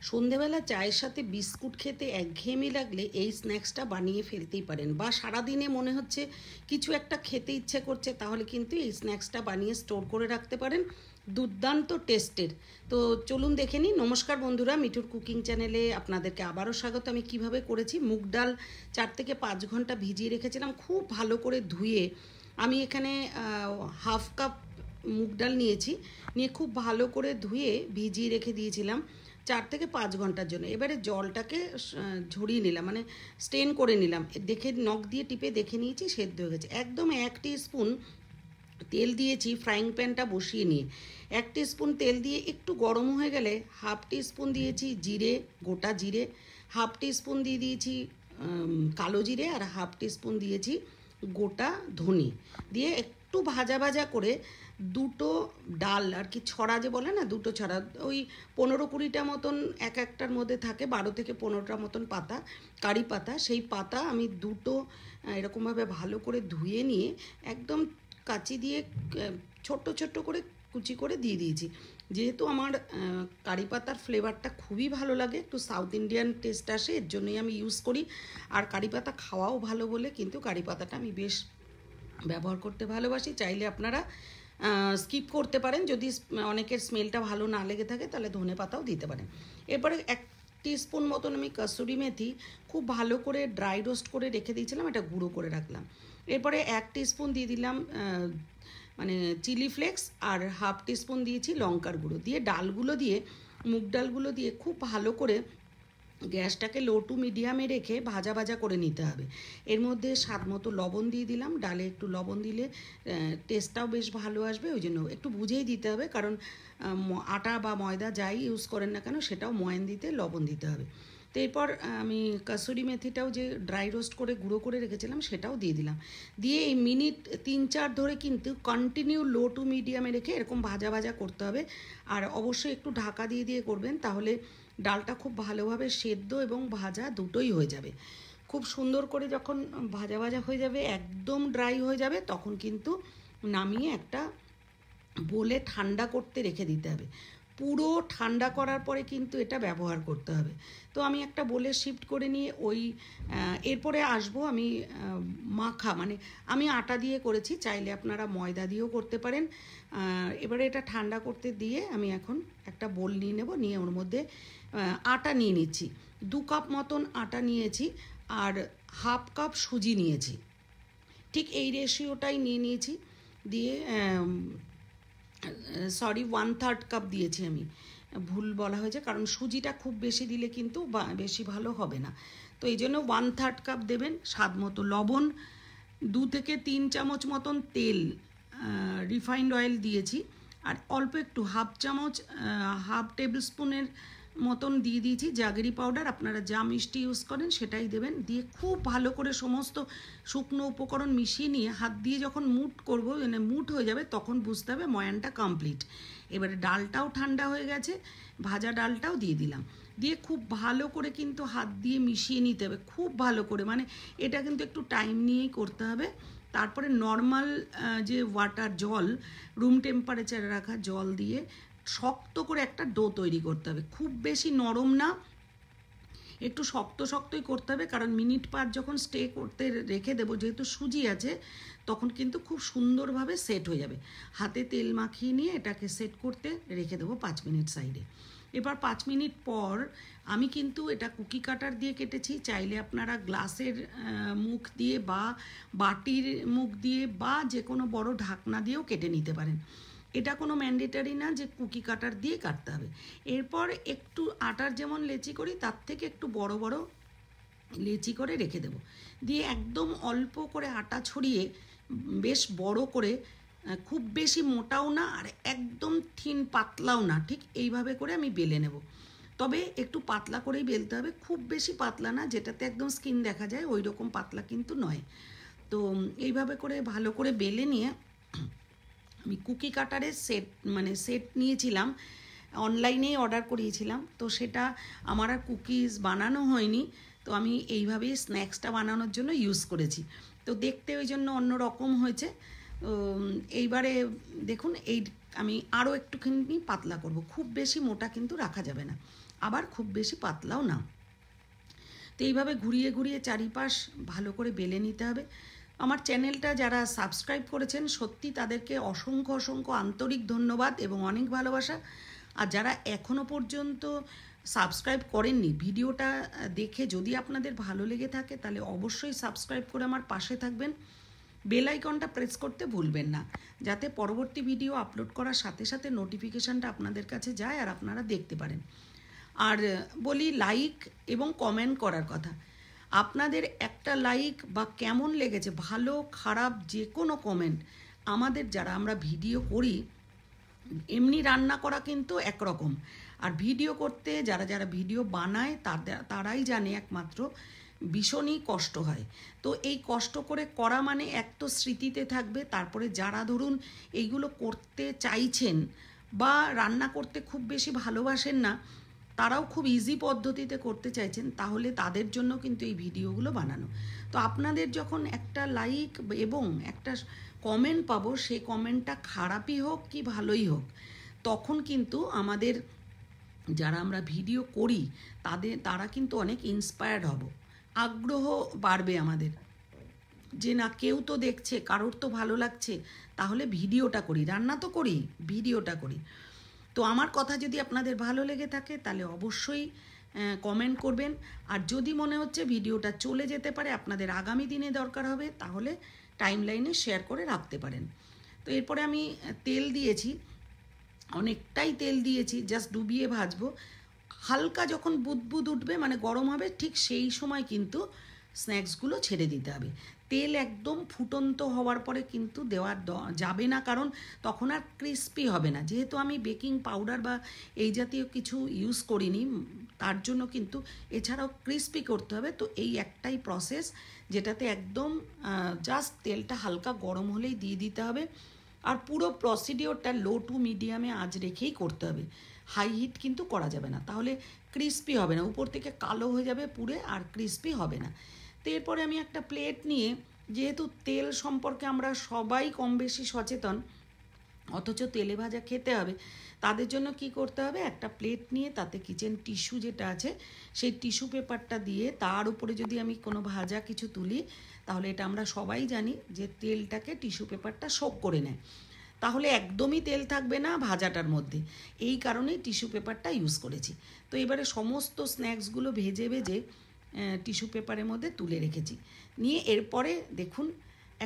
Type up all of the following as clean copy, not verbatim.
সন্ধেবেলা চায়ের সাথে বিস্কুট খেতে একঘেয়েমি লাগলে এই স্ন্যাক্সটা বানিয়ে ফেলতেই পারেন, বা সারাদিনে মনে হচ্ছে কিছু একটা খেতে ইচ্ছে করছে, তাহলে কিন্তু এই স্ন্যাক্সটা বানিয়ে স্টোর করে রাখতে পারেন। দুর্দান্ত টেস্টের। তো চলুন দেখে নিই। নমস্কার বন্ধুরা, মিঠুর কুকিং চ্যানেলে আপনাদেরকে আবারও স্বাগত। আমি কিভাবে করেছি, মুগ ডাল 4 থেকে 5 ঘন্টা ভিজিয়ে রেখেছিলাম খুব ভালো করে ধুয়ে। আমি এখানে হাফ কাপ মুগ ডাল নিয়েছি, নিয়ে খুব ভালো করে ধুয়ে ভিজিয়ে রেখে দিয়েছিলাম 4 থেকে 5 ঘন্টার জন্য। এবারে জলটাকে ঝরিয়ে নিলাম, মানে স্টেন করে নিলাম। দেখে নখ দিয়ে টিপে দেখে নিয়েছি সেদ্ধ হয়ে গেছে। একদম 1 টিস্পুন তেল দিয়েছি ফ্রাইং প্যানটা বসিয়ে নিয়ে। 1 টিস্পুন তেল দিয়ে একটু গরম হয়ে গেলে হাফ টিস্পুন দিয়েছি জিরে, গোটা জিরে, হাফ টিস্পুন দিয়ে দিয়েছি কালো জিরে, আর হাফ টিস্পুন দিয়েছি গোটা ধনে। দিয়ে একটু ভাজা ভাজা করে দুটো ডাল আর কি, ছড়া যে বলে না, দুটো ছড়া, ওই 15-20টা মতন এক একটার মধ্যে থাকে, 12 থেকে 15টা মতন পাতা, কারি পাতা। সেই পাতা আমি দুটো এরকমভাবে ভালো করে ধুয়ে নিয়ে একদম কাঁচি দিয়ে ছোট্ট ছোট্ট করে কুচি করে দিয়ে দিয়েছি। যেহেতু আমার কারি পাতার ফ্লেভারটা খুবই ভালো লাগে, একটু সাউথ ইন্ডিয়ান টেস্ট আসে, এর জন্যই আমি ইউজ করি। আর কারি পাতা খাওয়াও ভালো বলে কিন্তু কারি পাতাটা আমি বেশ ব্যবহার করতে ভালোবাসি। চাইলে আপনারা স্কিপ করতে পারেন, যদি অনেকের স্মেলটা ভালো না লেগে থাকে তাহলে ধনে পাতাও দিতে পারেন। এরপরে 1 টিস্পুন মতন আমি কসুরি মেথি খুব ভালো করে ড্রাই রোস্ট করে রেখে দিয়েছিলাম, এটা গুঁড়ো করে রাখলাম। এরপরে 1 টিস্পুন দিয়ে দিলাম মানে চিলি ফ্লেক্স, আর হাফ টিস্পুন দিয়েছি লঙ্কার গুঁড়ো। দিয়ে ডালগুলো দিয়ে, মুগ ডালগুলো দিয়ে খুব ভালো করে গ্যাসটাকে লো টু মিডিয়ামে রেখে ভাজা ভাজা করে নিতে হবে। এর মধ্যে স্বাদ মতো লবণ দিয়ে দিলাম। ডালে একটু লবণ দিলে টেস্টটাও বেশ ভালো আসবে, ওই জন্য একটু বুঝেই দিতে হবে, কারণ আটা বা ময়দা যাই ইউজ করেন না কেন সেটাও ময়ান দিতে লবণ দিতে হবে। তো এরপর আমি কসুরি মেথিটাও যে ড্রাই রোস্ট করে গুঁড়ো করে রেখেছিলাম সেটাও দিয়ে দিলাম। দিয়ে এই মিনিট 3-4 ধরে কিন্তু কন্টিনিউ লো টু মিডিয়ামে রেখে এরকম ভাজা ভাজা করতে হবে। আর অবশ্যই একটু ঢাকা দিয়ে দিয়ে করবেন, তাহলে ডালটা খুব ভালোভাবে সেদ্ধ এবং ভাজা দুটোই হয়ে যাবে। খুব সুন্দর করে যখন ভাজা ভাজা হয়ে যাবে, একদম ড্রাই হয়ে যাবে, তখন কিন্তু নামিয়ে একটা বলে ঠান্ডা করতে রেখে দিতে হবে। পুরো ঠান্ডা করার পরে কিন্তু এটা ব্যবহার করতে হবে। তো আমি একটা বলে শিফট করে নিয়ে ওই এরপরে আসবো আমি মাখা, মানে আমি আটা দিয়ে করেছি, চাইলে আপনারা ময়দা দিয়েও করতে পারেন। এবারে এটা ঠান্ডা করতে দিয়ে আমি এখন একটা বোল নিয়ে নেব, নিয়ে ওর মধ্যে আটা নিয়ে নিচ্ছি। 2 কাপ মতন আটা নিয়েছি, আর হাফ কাপ সুজি নিয়েছি, ঠিক এই রেশিওটাই নিয়ে নিয়েছি। দিয়ে সরি 1/3 কাপ দিয়েছি আমি, ভুল বলা হয়েছে, কারণ সুজিটা খুব বেশি দিলে কিন্তু বেশি ভালো হবে না। তো এই জন্য 1/3 কাপ দেবেন। স্বাদ মতো লবণ, 2 থেকে 3 চামচ মতন তেল, রিফাইন্ড অয়েল দিয়েছি, আর অল্প একটু হাফ টেবিল স্পুনের মতন দিয়ে দিয়েছি জাগেরি পাউডার। আপনারা যা মিষ্টি ইউজ করেন সেটাই দেবেন। দিয়ে খুব ভালো করে সমস্ত শুকনো উপকরণ মিশিয়ে নিয়ে হাত দিয়ে যখন মুট করব, মানে মুট হয়ে যাবে, তখন বুঝতে হবে ময়ানটা কমপ্লিট। এবারে ডালটাও ঠান্ডা হয়ে গেছে, ভাজা ডালটাও দিয়ে দিলাম। দিয়ে খুব ভালো করে কিন্তু হাত দিয়ে মিশিয়ে নিতে হবে, খুব ভালো করে, মানে এটা কিন্তু একটু টাইম নিয়েই করতে হবে। তারপরে নর্মাল যে ওয়াটার, জল, রুম টেম্পারেচারে রাখা জল দিয়ে শক্ত করে একটা ডো তৈরি করতে হবে। খুব বেশি নরম না, একটু শক্ত শক্তই করতে হবে, কারণ মিনিট 5 যখন স্টে করতে রেখে দেবো, যেহেতু সুজি আছে, তখন কিন্তু খুব সুন্দরভাবে সেট হয়ে যাবে। হাতে তেল মাখিয়ে নিয়ে এটাকে সেট করতে রেখে দেবো 5 মিনিট সাইডে। এবার 5 মিনিট পর আমি কিন্তু এটা কুকি কাটার দিয়ে কেটেছি, চাইলে আপনারা গ্লাসের মুখ দিয়ে বা বাটির মুখ দিয়ে বা যে কোনো বড় ঢাকনা দিয়েও কেটে নিতে পারেন। এটা কোনো ম্যান্ডেটারি না যে কুকি কাটার দিয়ে কাটতে হবে। এরপর একটু আটার যেমন লেচি করি, তার থেকে একটু বড় বড় লেচি করে রেখে দেব। দিয়ে একদম অল্প করে আটা ছড়িয়ে বেশ বড় করে, খুব বেশি মোটাও না আর একদম থিন পাতলাও না, ঠিক এইভাবে করে আমি বেলে নেব। তবে একটু পাতলা করেই বেলতে হবে, খুব বেশি পাতলা না যেটাতে একদম স্কিন দেখা যায়, ওই রকম পাতলা কিন্তু নয়। তো এইভাবে করে ভালো করে বেলে নিয়ে আমি কুকি কাটারের সেট নিয়েছিলাম, অনলাইনেই অর্ডার করিয়েছিলাম, তো সেটা আমার আর কুকিজ বানানো হয়নি, তো আমি এইভাবেই স্ন্যাক্সটা বানানোর জন্য ইউজ করেছি। তো দেখতে ওই জন্য অন্য রকম হয়েছে। এইবারে দেখুন, এই আমি আরও একটুখানি পাতলা করব, খুব বেশি মোটা কিন্তু রাখা যাবে না। আবার খুব বেশি পাতলাও না। তো এইভাবে ঘুরিয়ে ঘুরিয়ে চারিপাশ ভালো করে বেলে নিতে হবে। আমার চ্যানেলটা যারা সাবস্ক্রাইব করেছেন সত্যি তাদেরকে অসংখ্য অসংখ্য আন্তরিক ধন্যবাদ এবং অনেক ভালোবাসা। আর যারা এখনও পর্যন্ত সাবস্ক্রাইব করেননি, ভিডিওটা দেখে যদি আপনাদের ভালো লেগে থাকে তাহলে অবশ্যই সাবস্ক্রাইব করে আমার পাশে থাকবেন। বেল আইকনটা প্রেস করতে ভুলবেন না, যাতে পরবর্তী ভিডিও আপলোড করার সাথে সাথে নোটিফিকেশানটা আপনাদের কাছে যায় আর আপনারা দেখতে পারেন। আর বলি লাইক এবং কমেন্ট করার কথা। আপনাদের একটা লাইক বা কেমন লেগেছে, ভালো খারাপ যে কোনো কমেন্ট, আমাদের যারা আমরা ভিডিও করি, এমনি রান্না করা কিন্তু একরকম, আর ভিডিও করতে যারা যারা ভিডিও বানায় তারাই জানে একমাত্র ভীষণই কষ্ট হয়। তো এই কষ্ট করে করা মানে এক তো স্মৃতিতে থাকবে, তারপরে যারা ধরুন এইগুলো করতে চাইছেন বা রান্না করতে খুব বেশি ভালোবাসেন না, তারাও খুব ইজি পদ্ধতিতে করতে চাইছেন, তাহলে তাদের জন্য কিন্তু এই ভিডিওগুলো বানানো। তো আপনাদের যখন একটা লাইক এবং একটা কমেন্ট পাবো, সেই কমেন্টটা খারাপই হোক কি ভালোই হোক, তখন কিন্তু আমাদের যারা আমরা ভিডিও করি তারা কিন্তু অনেক ইন্সপায়ার্ড হব, আগ্রহ বাড়বে আমাদের, যে না কেউ তো দেখছে, কারোর তো ভালো লাগছে, তাহলে ভিডিওটা করি, রান্না তো করি, ভিডিওটা করি। তো আমার কথা যদি আপনাদের ভালো লেগে থাকে তাহলে অবশ্যই কমেন্ট করবেন। আর যদি মনে হচ্ছে ভিডিওটা চলে যেতে পারে, আপনাদের আগামী দিনে দরকার হবে, তাহলে টাইমলাইনে শেয়ার করে রাখতে পারেন। তো এরপরে আমি তেল দিয়েছি, অনেকটাই তেল দিয়েছি, জাস্ট ডুবিয়ে ভাজবো। হালকা যখন বুদবুদ উঠবে মানে গরম হবে, ঠিক সেই সময় কিন্তু স্ন্যাক্সগুলো ছেড়ে দিতে হবে। তেল একদম ফুটন্ত হওয়ার পরে কিন্তু যাবে না, কারণ তখন আর ক্রিস্পি হবে না। যেহেতু আমি বেকিং পাউডার বা এই জাতীয় কিছু ইউজ করিনি, তার জন্য কিন্তু এছাড়াও ক্রিস্পি করতে হবে। তো এই একটাই প্রসেস, যেটাতে একদম জাস্ট তেলটা হালকা গরম হলেই দিয়ে দিতে হবে। আর পুরো প্রসিডিওরটা লো টু মিডিয়ামে আঁচ রেখেই করতে হবে, হাই হিট কিন্তু করা যাবে না, তাহলে ক্রিস্পি হবে না, উপর থেকে কালো হয়ে যাবে পুড়ে, আর ক্রিস্পি হবে না। তো এরপরে আমি একটা প্লেট নিয়ে, যেহেতু তেল সম্পর্কে আমরা সবাই কম বেশি সচেতন, অথচ তেলে ভাজা খেতে হবে, তাদের জন্য কি করতে হবে, একটা প্লেট নিয়ে তাতে কিচেন টিস্যু যেটা আছে সেই টিস্যু পেপারটা দিয়ে তার উপরে যদি আমি কোনো ভাজা কিছু তুলি, তাহলে এটা আমরা সবাই জানি যে তেলটাকে টিস্যু পেপারটা সোক করে নেয়, তাহলে একদমই তেল থাকবে না ভাজাটার মধ্যে। এই কারণেই টিস্যু পেপারটা ইউজ করেছি। তো এবারে সমস্ত স্ন্যাক্সগুলো ভেজে ভেজে টিস্যু পেপারের মধ্যে তুলে রেখেছি। নিয়ে এরপরে দেখুন,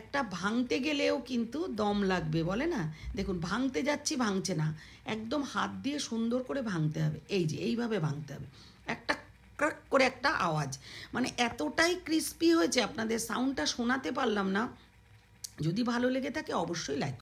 একটা ভাঙতে গেলেও কিন্তু দম লাগবে, বলে না, দেখুন ভাঙতে যাচ্ছি, ভাঙছে না, একদম হাত দিয়ে সুন্দর করে ভাঙতে হবে, এই যে এইভাবে ভাঙতে হবে, একটা ক্রাক করে একটা আওয়াজ, মানে এতটাই ক্রিস্পি হয়েছে, আপনাদের সাউন্ডটা শোনাতে পারলাম না। যদি ভালো লেগে থাকে অবশ্যই লাইক